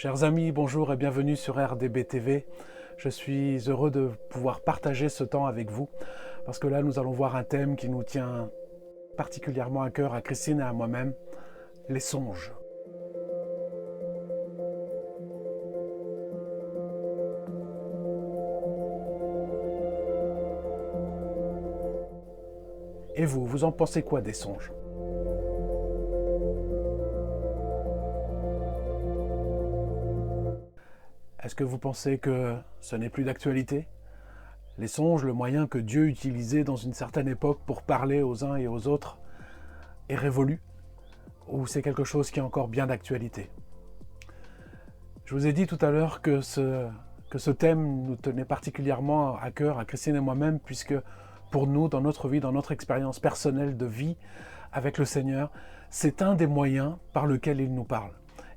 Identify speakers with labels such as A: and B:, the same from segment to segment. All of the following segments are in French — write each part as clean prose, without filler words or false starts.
A: Chers amis, bonjour et bienvenue sur RDB TV. Je suis heureux de pouvoir partager ce temps avec vous parce que là nous allons voir un thème qui nous tient particulièrement à cœur à Christine et à moi-même, les songes. Et vous en pensez quoi des songes ? Est-ce que vous pensez que ce n'est plus d'actualité ? Les songes, le moyen que Dieu utilisait dans une certaine époque pour parler aux uns et aux autres, est révolu ? Ou c'est quelque chose qui est encore bien d'actualité ? Je vous ai dit tout à l'heure que ce thème nous tenait particulièrement à cœur, à Christine et moi-même, puisque pour nous, dans notre vie, dans notre expérience personnelle de vie avec le Seigneur, c'est un des moyens par lequel il nous parle.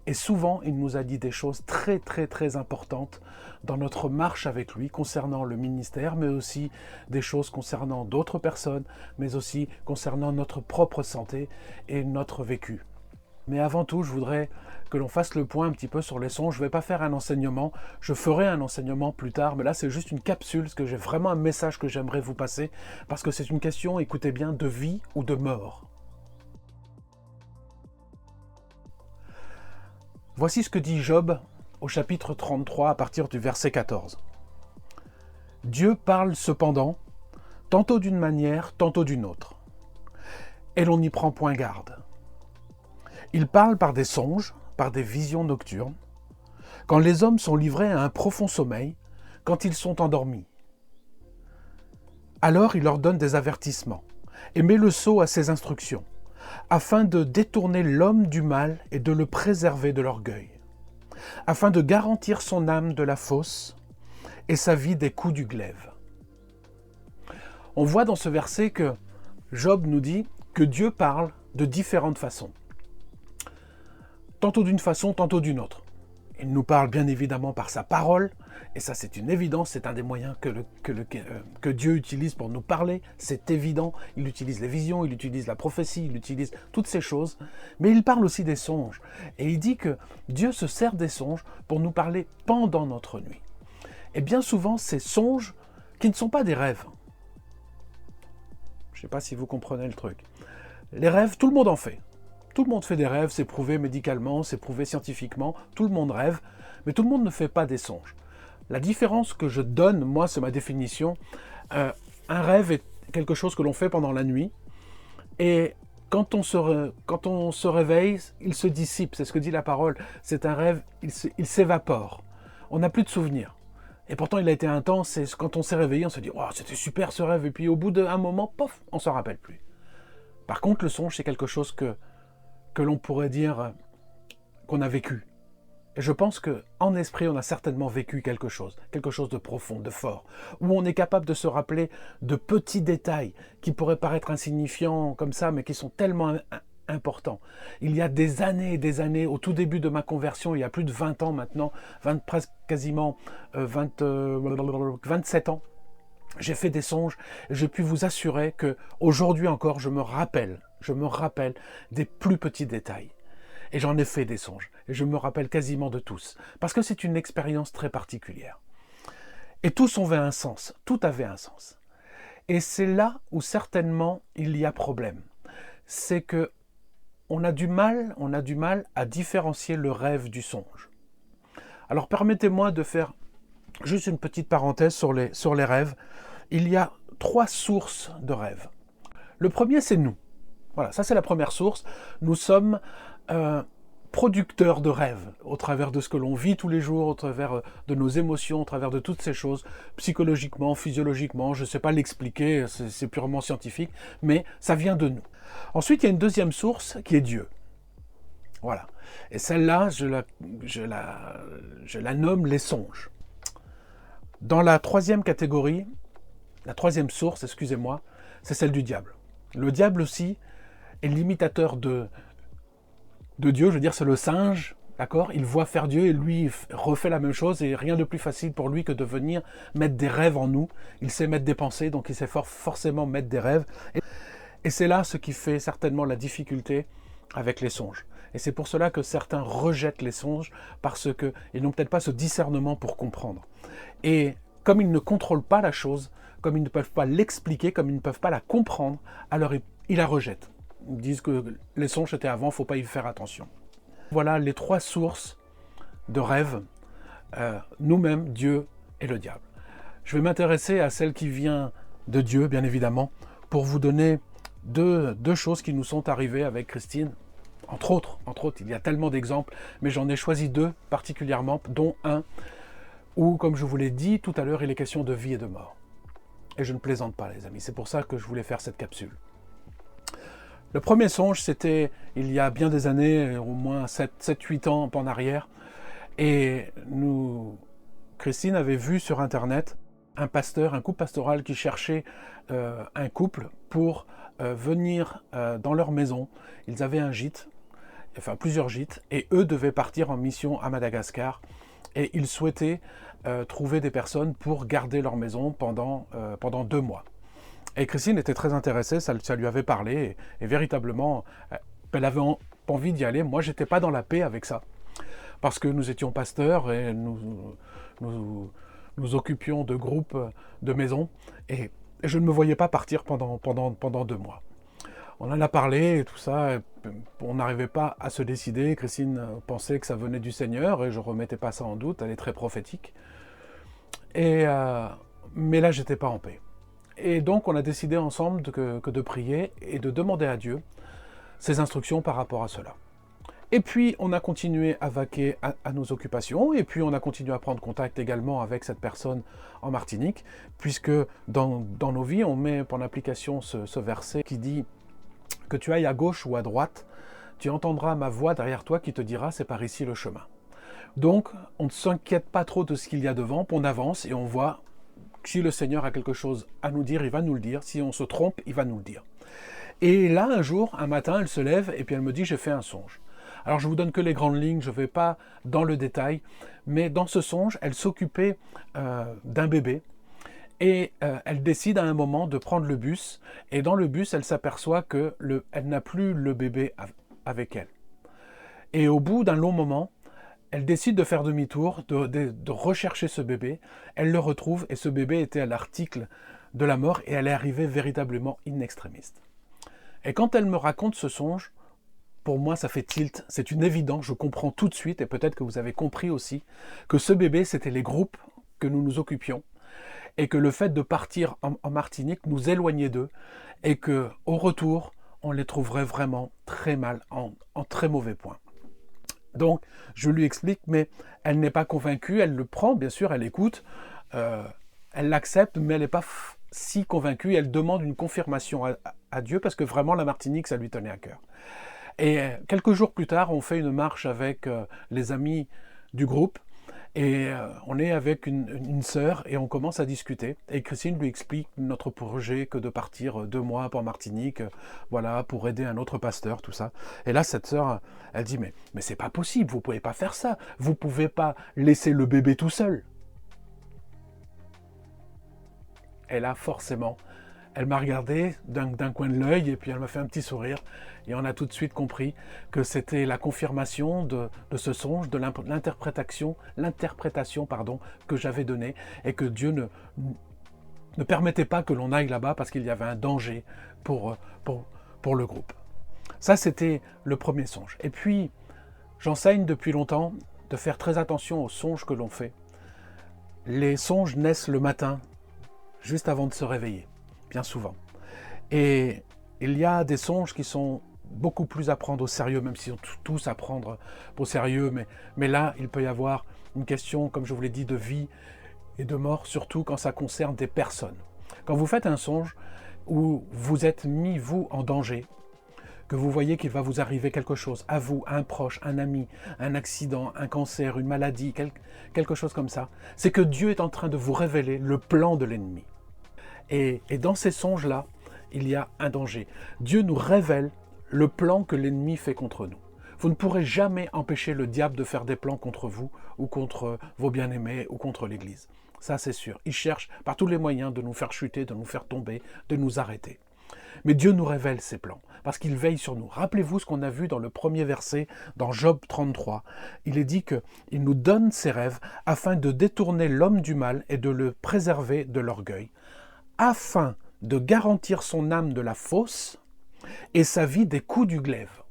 A: Et souvent, il nous a dit des choses très importantes dans notre marche avec lui, concernant le ministère, mais aussi des choses concernant d'autres personnes, mais aussi concernant notre propre santé et notre vécu. Mais avant tout, je voudrais que l'on fasse le point un petit peu sur les songes. Je ne vais pas faire un enseignement, je ferai un enseignement plus tard, mais là c'est juste une capsule, parce que j'ai vraiment un message que j'aimerais vous passer, parce que c'est une question, écoutez bien, de vie ou de mort. Voici ce que dit Job au chapitre 33 à partir du verset 14. Dieu parle cependant, tantôt d'une manière, tantôt d'une autre, et l'on n'y prend point garde. Il parle par des songes, par des visions nocturnes, quand les hommes sont livrés à un profond sommeil, quand ils sont endormis. Alors il leur donne des avertissements, et met le sceau à ses instructions, afin de détourner l'homme du mal et de le préserver de l'orgueil, afin de garantir son âme de la fosse et sa vie des coups du glaive. On voit dans ce verset que Job nous dit que Dieu parle de différentes façons. Tantôt d'une façon, tantôt d'une autre. Il nous parle bien évidemment par sa parole, et ça c'est une évidence, c'est un des moyens que Dieu utilise pour nous parler, c'est évident. Il utilise les visions, il utilise la prophétie, il utilise toutes ces choses, mais il parle aussi des songes. Et il dit que Dieu se sert des songes pour nous parler pendant notre nuit. Et bien souvent, ces songes qui ne sont pas des rêves. Je ne sais pas si vous comprenez le truc. Les rêves, tout le monde en fait. Tout le monde fait des rêves, c'est prouvé médicalement, c'est prouvé scientifiquement, tout le monde rêve, mais tout le monde ne fait pas des songes. La différence que je donne, moi, c'est ma définition. Un rêve est quelque chose que l'on fait pendant la nuit, et quand on se réveille, il se dissipe, c'est ce que dit la parole. C'est un rêve, il s'évapore. On n'a plus de souvenirs. Et pourtant, il a été intense, et quand on s'est réveillé, on se dit « Oh, c'était super ce rêve », et puis au bout d'un moment, pof, on ne s'en rappelle plus. Par contre, le songe, c'est quelque chose que l'on pourrait dire qu'on a vécu. Et je pense qu'en esprit, on a certainement vécu quelque chose de profond, de fort, où on est capable de se rappeler de petits détails qui pourraient paraître insignifiants comme ça, mais qui sont tellement importants. Il y a des années, au tout début de ma conversion, il y a plus de 20 ans maintenant, presque quasiment 27 ans, j'ai fait des songes, et je puis vous assurer qu'aujourd'hui encore, je me rappelle des plus petits détails. Et j'en ai fait des songes, et je me rappelle quasiment de tous, parce que c'est une expérience très particulière. Et tous avaient un sens, tout avait un sens. Et c'est là où certainement il y a problème. C'est que on a du mal à différencier le rêve du songe. Alors permettez-moi de faire juste une petite parenthèse sur les rêves. Il y a 3 sources de rêves. Le premier, c'est nous. Voilà, ça c'est la première source. Nous sommes producteurs de rêves, au travers de ce que l'on vit tous les jours, au travers de nos émotions, au travers de toutes ces choses, psychologiquement, physiologiquement, je ne sais pas l'expliquer, c'est purement scientifique, mais ça vient de nous. Ensuite, il y a une deuxième source qui est Dieu. Voilà. Et celle-là, je la nomme les songes. Dans la troisième catégorie, la troisième source, excusez-moi, c'est celle du diable. Le diable aussi est l'imitateur de Dieu, je veux dire, c'est le singe, d'accord ? Il voit faire Dieu et lui refait la même chose et rien de plus facile pour lui que de venir mettre des rêves en nous. Il sait mettre des pensées, donc il sait forcément mettre des rêves. Et c'est là ce qui fait certainement la difficulté avec les songes. Et c'est pour cela que certains rejettent les songes, parce qu'ils n'ont peut-être pas ce discernement pour comprendre. Et comme ils ne contrôlent pas la chose, comme ils ne peuvent pas l'expliquer, comme ils ne peuvent pas la comprendre, alors ils la rejettent. Ils disent que les songes étaient avant, il ne faut pas y faire attention. Voilà les 3 sources de rêves, nous-mêmes, Dieu et le diable. Je vais m'intéresser à celle qui vient de Dieu, bien évidemment, pour vous donner deux choses qui nous sont arrivées avec Christine. Entre autres, il y a tellement d'exemples, mais j'en ai choisi 2 particulièrement, dont un où, comme je vous l'ai dit tout à l'heure, il est question de vie et de mort. Et je ne plaisante pas, les amis, c'est pour ça que je voulais faire cette capsule. Le premier songe, c'était il y a bien des années, au moins 7-8 ans en arrière, et Christine avait vu sur Internet un pasteur, un couple pastoral qui cherchait un couple pour venir dans leur maison. Ils avaient un gîte, enfin plusieurs gîtes, et eux devaient partir en mission à Madagascar, et ils souhaitaient trouver des personnes pour garder leur maison pendant 2 mois. Et Christine était très intéressée, ça lui avait parlé, et véritablement, elle avait envie d'y aller. Moi, j'étais pas dans la paix avec ça, parce que nous étions pasteurs et nous occupions de groupes de maisons, et je ne me voyais pas partir pendant 2 mois. On en a parlé et tout ça, et on n'arrivait pas à se décider. Christine pensait que ça venait du Seigneur, et je ne remettais pas ça en doute, elle est très prophétique. Mais là, j'étais pas en paix. Et donc, on a décidé ensemble que de prier et de demander à Dieu ses instructions par rapport à cela. Et puis, on a continué à vaquer à nos occupations, et puis on a continué à prendre contact également avec cette personne en Martinique, puisque dans nos vies, on met en application ce verset qui dit « Que tu ailles à gauche ou à droite, tu entendras ma voix derrière toi qui te dira « c'est par ici le chemin ». Donc, on ne s'inquiète pas trop de ce qu'il y a devant, on avance et on voit si le Seigneur a quelque chose à nous dire, il va nous le dire. Si on se trompe, il va nous le dire. Et là, un jour, un matin, elle se lève et puis elle me dit « j'ai fait un songe ». Alors, je vous donne que les grandes lignes, je ne vais pas dans le détail, mais dans ce songe, elle s'occupait d'un bébé, et elle décide à un moment de prendre le bus, et dans le bus, elle s'aperçoit qu'elle n'a plus le bébé avec elle. Et au bout d'un long moment, elle décide de faire demi-tour, de rechercher ce bébé. Elle le retrouve, et ce bébé était à l'article de la mort, et elle est arrivée véritablement in extremis. Et quand elle me raconte ce songe, pour moi, ça fait tilt. C'est une évidence, je comprends tout de suite, et peut-être que vous avez compris aussi, que ce bébé, c'était les groupes que nous nous occupions, et que le fait de partir en Martinique nous éloignait d'eux, et qu'au retour, on les trouverait vraiment très mal, en très mauvais point. Donc, je lui explique, mais elle n'est pas convaincue, elle le prend, bien sûr, elle écoute, elle l'accepte, mais elle n'est pas si convaincue, elle demande une confirmation à Dieu, parce que vraiment, la Martinique, ça lui tenait à cœur. Et quelques jours plus tard, on fait une marche avec les amis du groupe, et on est avec une sœur, et on commence à discuter. Et Christine lui explique notre projet, que de partir 2 mois pour Martinique, voilà, pour aider un autre pasteur, tout ça. Et là, cette sœur, elle dit, mais c'est pas possible, vous pouvez pas faire ça, vous pouvez pas laisser le bébé tout seul. Et là, forcément, elle m'a regardé d'un coin de l'œil, et puis elle m'a fait un petit sourire, et on a tout de suite compris que c'était la confirmation de ce songe, de l'interprétation que j'avais donnée, et que Dieu ne permettait pas que l'on aille là-bas parce qu'il y avait un danger pour le groupe. Ça, c'était le premier songe. Et puis, j'enseigne depuis longtemps de faire très attention aux songes que l'on fait. Les songes naissent le matin, juste avant de se réveiller, bien souvent. Et il y a des songes qui sont beaucoup plus à prendre au sérieux, même si on tous à prendre au sérieux, mais là, il peut y avoir une question, comme je vous l'ai dit, de vie et de mort, surtout quand ça concerne des personnes. Quand vous faites un songe où vous êtes mis, vous, en danger, que vous voyez qu'il va vous arriver quelque chose, à vous, à un proche, un ami, un accident, un cancer, une maladie, quelque chose comme ça, c'est que Dieu est en train de vous révéler le plan de l'ennemi. Et dans ces songes-là, il y a un danger. Dieu nous révèle le plan que l'ennemi fait contre nous. Vous ne pourrez jamais empêcher le diable de faire des plans contre vous, ou contre vos bien-aimés, ou contre l'Église. Ça, c'est sûr. Il cherche par tous les moyens de nous faire chuter, de nous faire tomber, de nous arrêter. Mais Dieu nous révèle ses plans, parce qu'il veille sur nous. Rappelez-vous ce qu'on a vu dans le premier verset, dans Job 33. Il est dit qu'il nous donne ses rêves afin de détourner l'homme du mal et de le préserver de l'orgueil, afin de garantir son âme de la fausse et sa vie des coups du glaive.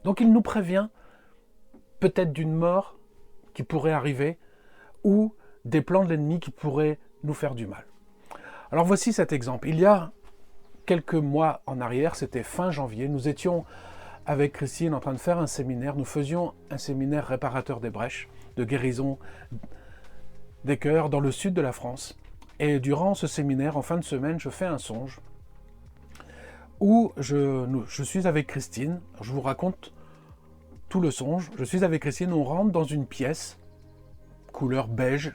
A: Donc il nous prévient peut-être d'une mort qui pourrait arriver ou des plans de l'ennemi qui pourraient nous faire du mal. Alors voici cet exemple. Il y a quelques mois en arrière, c'était fin janvier, nous étions avec Christine en train de faire un séminaire. Nous faisions un séminaire réparateur des brèches, de guérison des cœurs dans le sud de la France. Et durant ce séminaire, en fin de semaine, je fais un songe où je suis avec Christine. Je vous raconte tout le songe. Je suis avec Christine, on rentre dans une pièce, couleur beige,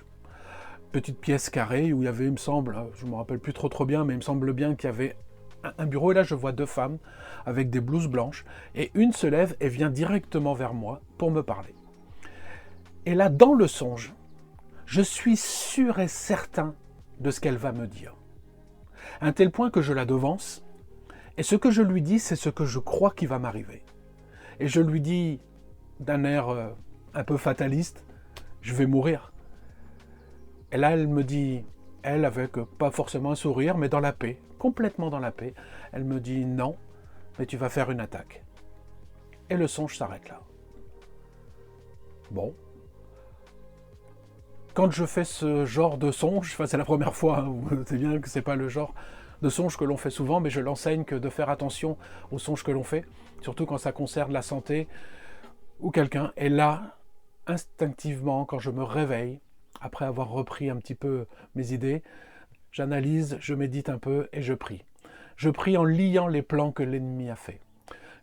A: petite pièce carrée où il y avait, il me semble, je ne me rappelle plus trop bien, mais il me semble bien qu'il y avait un bureau. Et là, je vois deux femmes avec des blouses blanches. Et une se lève et vient directement vers moi pour me parler. Et là, dans le songe, je suis sûr et certain de ce qu'elle va me dire. À un tel point que je la devance. Et ce que je lui dis, c'est ce que je crois qui va m'arriver. Et je lui dis, d'un air un peu fataliste, je vais mourir. Et là, elle me dit, elle avec pas forcément un sourire, mais dans la paix, complètement dans la paix, elle me dit, non, mais tu vas faire une attaque. Et le songe s'arrête là. Bon. Quand je fais ce genre de songe, enfin c'est la première fois, hein, c'est bien que c'est pas le genre de songe que l'on fait souvent, mais je l'enseigne que de faire attention aux songes que l'on fait, surtout quand ça concerne la santé ou quelqu'un. Et là, instinctivement, quand je me réveille, après avoir repris un petit peu mes idées, j'analyse, je médite un peu et je prie. Je prie en liant les plans que l'ennemi a fait.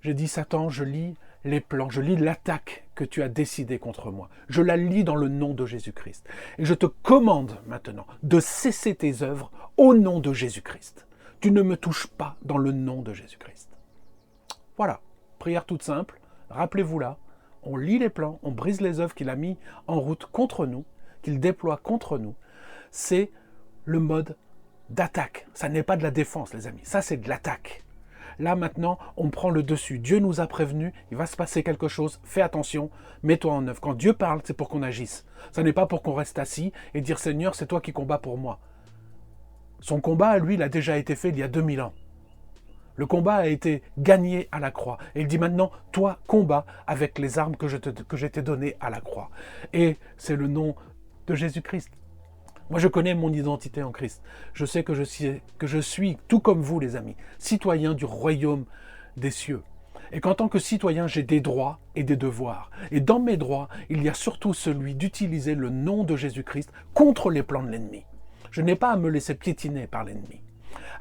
A: J'ai dit, Satan, je lis les plans, je lis l'attaque que tu as décidée contre moi. Je la lis dans le nom de Jésus-Christ. Et je te commande maintenant de cesser tes œuvres au nom de Jésus-Christ. Tu ne me touches pas dans le nom de Jésus-Christ. Voilà, prière toute simple, rappelez-vous là, on lit les plans, on brise les œuvres qu'il a mis en route contre nous, qu'il déploie contre nous. C'est le mode d'attaque. Ça n'est pas de la défense, les amis, ça c'est de l'attaque. Là, maintenant, on prend le dessus. Dieu nous a prévenus, il va se passer quelque chose, fais attention, mets-toi en œuvre. Quand Dieu parle, c'est pour qu'on agisse. Ça n'est pas pour qu'on reste assis et dire « Seigneur, c'est toi qui combats pour moi ». Son combat, à lui, il a déjà été fait il y a 2000 ans. Le combat a été gagné à la croix. Et il dit maintenant, toi, combat avec les armes que je t'ai données à la croix. Et c'est le nom de Jésus-Christ. Moi, je connais mon identité en Christ. Je sais que je suis, tout comme vous, les amis, citoyen du royaume des cieux. Et qu'en tant que citoyen, j'ai des droits et des devoirs. Et dans mes droits, il y a surtout celui d'utiliser le nom de Jésus-Christ contre les plans de l'ennemi. Je n'ai pas à me laisser piétiner par l'ennemi.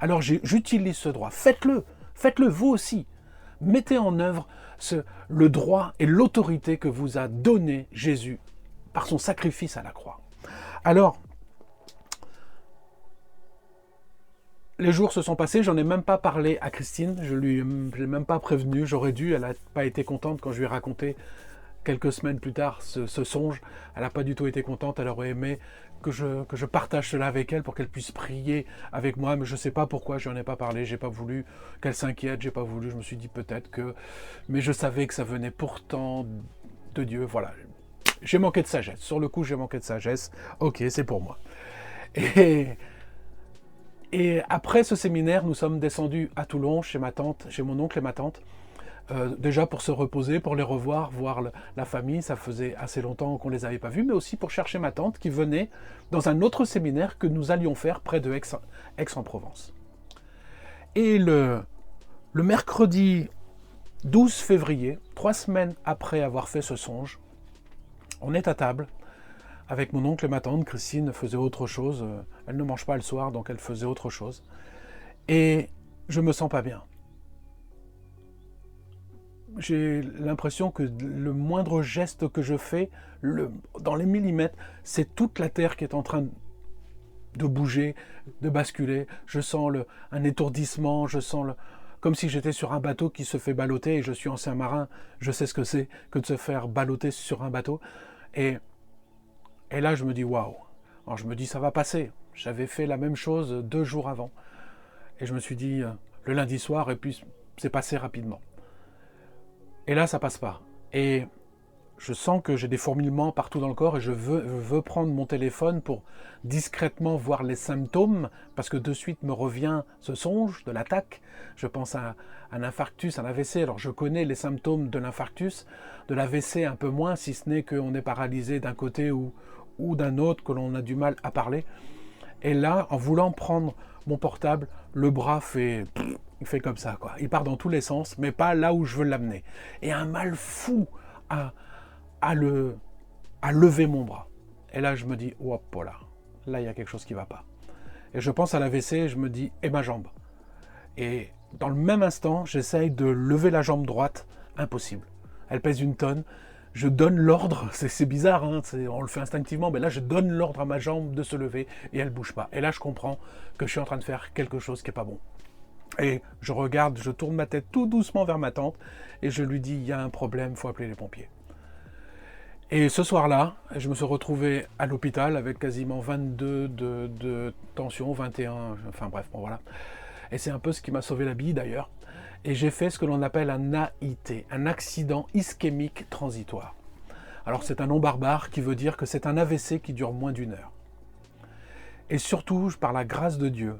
A: Alors j'utilise ce droit. Faites-le vous aussi. Mettez en œuvre le droit et l'autorité que vous a donné Jésus par son sacrifice à la croix. Alors, les jours se sont passés, j'en ai même pas parlé à Christine, je l'ai même pas prévenue, j'aurais dû, elle n'a pas été contente quand je lui ai raconté quelques semaines plus tard ce songe, elle n'a pas du tout été contente, elle aurait aimé que je partage cela avec elle pour qu'elle puisse prier avec moi, mais je ne sais pas pourquoi je n'en ai pas parlé, j'ai pas voulu qu'elle s'inquiète, j'ai pas voulu, je me suis dit peut-être que... Mais je savais que ça venait pourtant de Dieu, voilà. J'ai manqué de sagesse, sur le coup j'ai manqué de sagesse, ok, c'est pour moi. Et après ce séminaire, nous sommes descendus à Toulon, chez ma tante, chez mon oncle et ma tante, déjà pour se reposer, pour les revoir, voir la famille, ça faisait assez longtemps qu'on ne les avait pas vus, mais aussi pour chercher ma tante qui venait dans un autre séminaire que nous allions faire près de Aix-en-Provence. Et le mercredi 12 février, 3 semaines après avoir fait ce songe, on est à table, avec mon oncle et ma tante. Christine faisait autre chose, elle ne mange pas le soir, donc elle faisait autre chose. Et je me sens pas bien. J'ai l'impression que le moindre geste que je fais, dans les millimètres, c'est toute la terre qui est en train de bouger, de basculer. Je sens un étourdissement, je sens comme si j'étais sur un bateau qui se fait balloter, et je suis ancien marin, je sais ce que c'est que de se faire balloter sur un bateau. Et là, je me dis, waouh. Alors, je me dis, ça va passer. J'avais fait la même chose 2 jours avant. Et je me suis dit, le lundi soir et puis c'est passé rapidement. Et là, ça passe pas. Et je sens que j'ai des fourmillements partout dans le corps et je veux prendre mon téléphone pour discrètement voir les symptômes, parce que de suite me revient ce songe de l'attaque. Je pense à un infarctus, un AVC. Alors je connais les symptômes de l'infarctus, de l'AVC un peu moins, si ce n'est qu'on est paralysé d'un côté ou d'un autre, que l'on a du mal à parler. Et là, en voulant prendre mon portable, le bras il fait comme ça, quoi. Il part dans tous les sens, mais pas là où je veux l'amener. Et un mal fou à lever mon bras. Et là, je me dis, hop là, il y a quelque chose qui ne va pas. Et je pense à l'AVC, et je me dis, et ma jambe. Et dans le même instant, j'essaye de lever la jambe droite, impossible. Elle pèse 1 tonne. Je donne l'ordre, c'est bizarre, hein, on le fait instinctivement, mais là, je donne l'ordre à ma jambe de se lever, et elle ne bouge pas. Et là, je comprends que je suis en train de faire quelque chose qui n'est pas bon. Et je regarde, je tourne ma tête tout doucement vers ma tante, et je lui dis, il y a un problème, il faut appeler les pompiers. Et ce soir-là, je me suis retrouvé à l'hôpital avec quasiment 22 de tension, 21, enfin bref, bon voilà. Et c'est un peu ce qui m'a sauvé la bille d'ailleurs. Et j'ai fait ce que l'on appelle un AIT, un accident ischémique transitoire. Alors c'est un nom barbare qui veut dire que c'est un AVC qui dure moins d'1 heure. Et surtout, par la grâce de Dieu,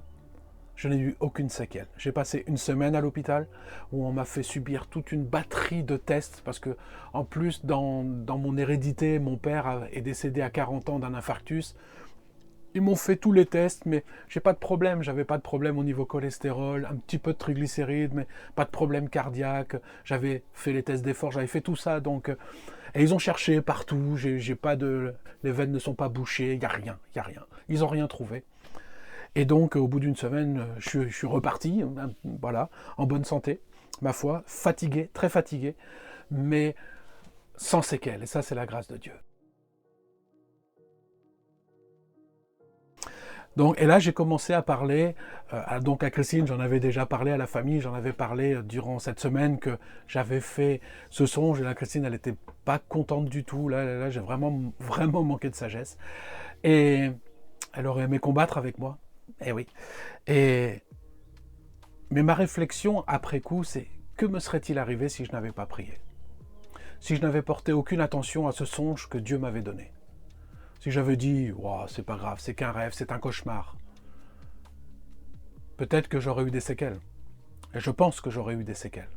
A: je n'ai eu aucune séquelle. J'ai passé 1 semaine à l'hôpital où on m'a fait subir toute une batterie de tests parce que, en plus, dans mon hérédité, mon père est décédé à 40 ans d'un infarctus. Ils m'ont fait tous les tests, mais j'ai pas de problème. J'avais pas de problème au niveau cholestérol, un petit peu de triglycérides, mais pas de problème cardiaque. J'avais fait les tests d'effort, j'avais fait tout ça. Donc, et ils ont cherché partout. J'ai pas les veines ne sont pas bouchées. Il y a rien. Ils ont rien trouvé. Et donc, au bout d'1 semaine, je suis reparti, voilà, en bonne santé, ma foi, fatigué, très fatigué, mais sans séquelles. Et ça, c'est la grâce de Dieu. Donc, et là, j'ai commencé à parler, donc à Christine, j'en avais déjà parlé, à la famille, j'en avais parlé durant cette semaine que j'avais fait ce songe, et là, Christine, elle n'était pas contente du tout, là j'ai vraiment manqué de sagesse. Et elle aurait aimé combattre avec moi. Eh oui. Mais ma réflexion après coup, c'est que me serait-il arrivé si je n'avais pas prié? Si je n'avais porté aucune attention à ce songe que Dieu m'avait donné? Si j'avais dit, oh, c'est pas grave, c'est qu'un rêve, c'est un cauchemar? Peut-être que j'aurais eu des séquelles. Et je pense que j'aurais eu des séquelles.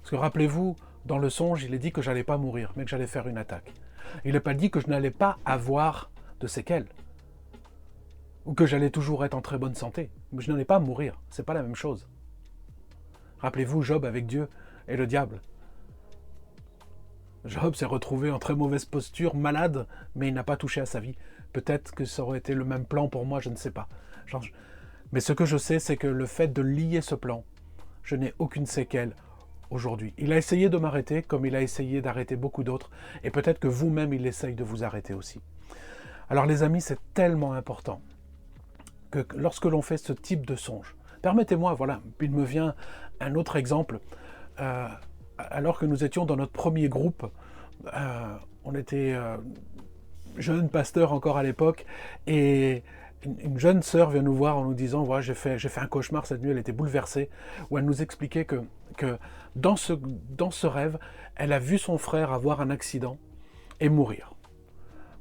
A: Parce que rappelez-vous, dans le songe, il est dit que j'allais pas mourir, mais que j'allais faire une attaque. Il n'est pas dit que je n'allais pas avoir de séquelles. Ou que j'allais toujours être en très bonne santé. Mais je n'allais pas mourir, c'est pas la même chose. Rappelez-vous Job avec Dieu et le diable. Job s'est retrouvé en très mauvaise posture, malade, mais il n'a pas touché à sa vie. Peut-être que ça aurait été le même plan pour moi, je ne sais pas. Mais ce que je sais, c'est que le fait de lier ce plan, je n'ai aucune séquelle aujourd'hui. Il a essayé de m'arrêter, comme il a essayé d'arrêter beaucoup d'autres, et peut-être que vous-même, il essaye de vous arrêter aussi. Alors les amis, c'est tellement important que lorsque l'on fait ce type de songe, permettez-moi, voilà, il me vient un autre exemple. Alors que nous étions dans notre premier groupe, on était jeunes pasteurs encore à l'époque, et une jeune sœur vient nous voir en nous disant, voilà, j'ai fait un cauchemar cette nuit, elle était bouleversée, où elle nous expliquait que dans ce rêve, elle a vu son frère avoir un accident et mourir.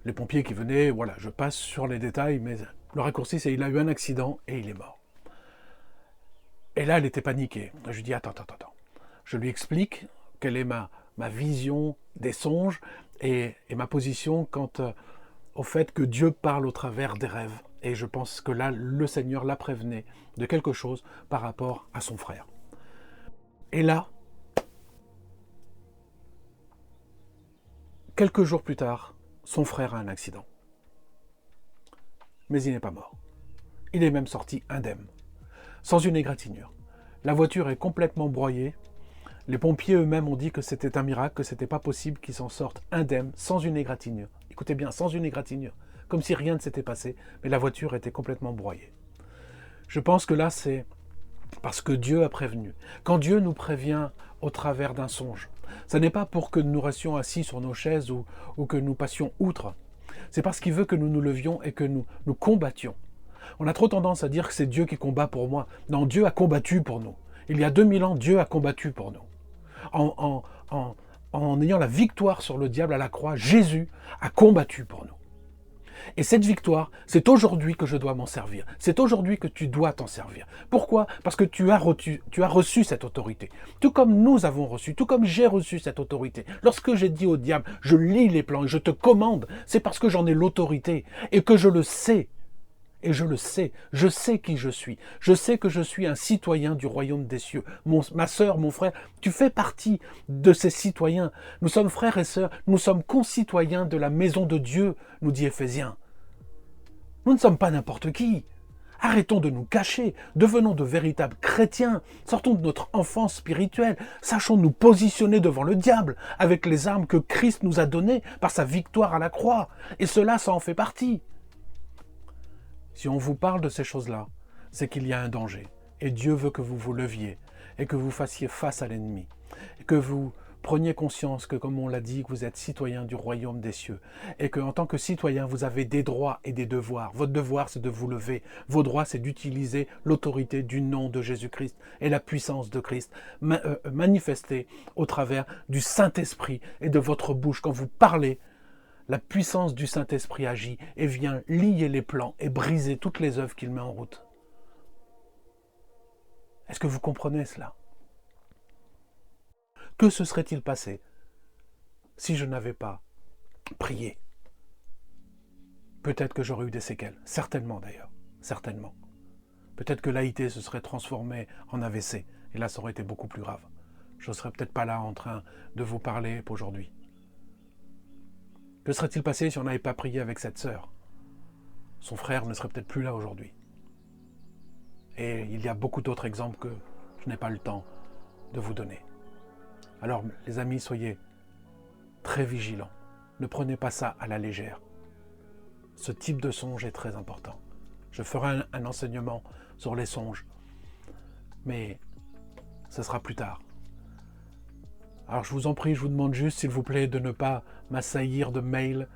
A: Les pompiers qui venaient, voilà, je passe sur les détails, mais le raccourci, c'est qu'il a eu un accident et il est mort. Et là, elle était paniquée. Je lui dis, attends. Je lui explique quelle est ma vision des songes et ma position quant au fait que Dieu parle au travers des rêves. Et je pense que là, le Seigneur la prévenait de quelque chose par rapport à son frère. Et là, quelques jours plus tard, son frère a un accident. Mais il n'est pas mort. Il est même sorti indemne, sans une égratignure. La voiture est complètement broyée. Les pompiers eux-mêmes ont dit que c'était un miracle, que c'était pas possible qu'ils s'en sortent indemnes, sans une égratignure. Écoutez bien, sans une égratignure. Comme si rien ne s'était passé, mais la voiture était complètement broyée. Je pense que là, c'est parce que Dieu a prévenu. Quand Dieu nous prévient au travers d'un songe, ce n'est pas pour que nous restions assis sur nos chaises ou que nous passions outre. C'est parce qu'il veut que nous nous levions et que nous combattions. On a trop tendance à dire que c'est Dieu qui combat pour moi. Non, Dieu a combattu pour nous. Il y a 2000 ans, Dieu a combattu pour nous. En ayant la victoire sur le diable à la croix, Jésus a combattu pour nous. Et cette victoire, c'est aujourd'hui que je dois m'en servir. C'est aujourd'hui que tu dois t'en servir. Pourquoi? Parce que tu as reçu cette autorité. Tout comme nous avons reçu, tout comme j'ai reçu cette autorité. Lorsque j'ai dit au diable, je lis les plans et je te commande, c'est parce que j'en ai l'autorité et que je le sais. Et je le sais, je sais qui je suis. Je sais que je suis un citoyen du royaume des cieux. Ma sœur, mon frère, tu fais partie de ces citoyens. Nous sommes frères et sœurs, nous sommes concitoyens de la maison de Dieu, nous dit Éphésiens. Nous ne sommes pas n'importe qui. Arrêtons de nous cacher, devenons de véritables chrétiens, sortons de notre enfance spirituelle, sachons nous positionner devant le diable avec les armes que Christ nous a données par sa victoire à la croix. Et cela, ça en fait partie. Si on vous parle de ces choses-là, c'est qu'il y a un danger. Et Dieu veut que vous vous leviez et que vous fassiez face à l'ennemi. Et que vous preniez conscience que, comme on l'a dit, que vous êtes citoyen du royaume des cieux. Et qu'en tant que citoyen, vous avez des droits et des devoirs. Votre devoir, c'est de vous lever. Vos droits, c'est d'utiliser l'autorité du nom de Jésus-Christ et la puissance de Christ manifestée au travers du Saint-Esprit et de votre bouche. Quand vous parlez, la puissance du Saint-Esprit agit et vient lier les plans et briser toutes les œuvres qu'il met en route. Est-ce que vous comprenez cela? Que se serait-il passé si je n'avais pas prié? Peut-être que j'aurais eu des séquelles. Certainement d'ailleurs. Certainement. Peut-être que l'AIT se serait transformé en AVC. Et là, ça aurait été beaucoup plus grave. Je ne serais peut-être pas là en train de vous parler aujourd'hui. Que serait-il passé si on n'avait pas prié avec cette sœur? Son frère ne serait peut-être plus là aujourd'hui. Et il y a beaucoup d'autres exemples que je n'ai pas le temps de vous donner. Alors, les amis, soyez très vigilants. Ne prenez pas ça à la légère. Ce type de songe est très important. Je ferai un enseignement sur les songes, mais ce sera plus tard. Alors je vous en prie, je vous demande juste, s'il vous plaît, de ne pas m'assaillir de mails,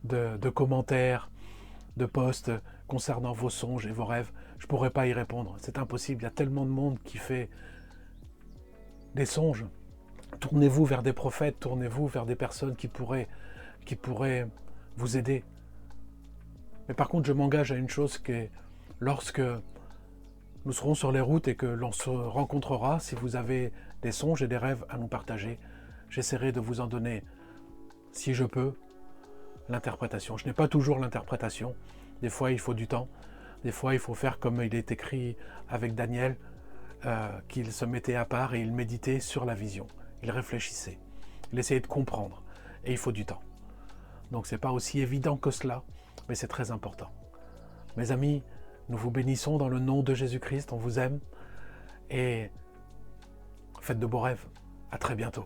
A: de commentaires, de posts concernant vos songes et vos rêves. Je ne pourrai pas y répondre, c'est impossible. Il y a tellement de monde qui fait des songes. Tournez-vous vers des prophètes, tournez-vous vers des personnes qui pourraient vous aider. Mais par contre, je m'engage à une chose qui est, lorsque nous serons sur les routes et que l'on se rencontrera, si vous avez des songes et des rêves à nous partager, j'essaierai de vous en donner, si je peux, l'interprétation. Je n'ai pas toujours l'interprétation. Des fois, il faut du temps. Des fois, il faut faire comme il est écrit avec Daniel, qu'il se mettait à part et il méditait sur la vision. Il réfléchissait. Il essayait de comprendre. Et il faut du temps. Donc, ce n'est pas aussi évident que cela, mais c'est très important. Mes amis, nous vous bénissons dans le nom de Jésus-Christ. On vous aime. Et faites de beaux rêves. À très bientôt.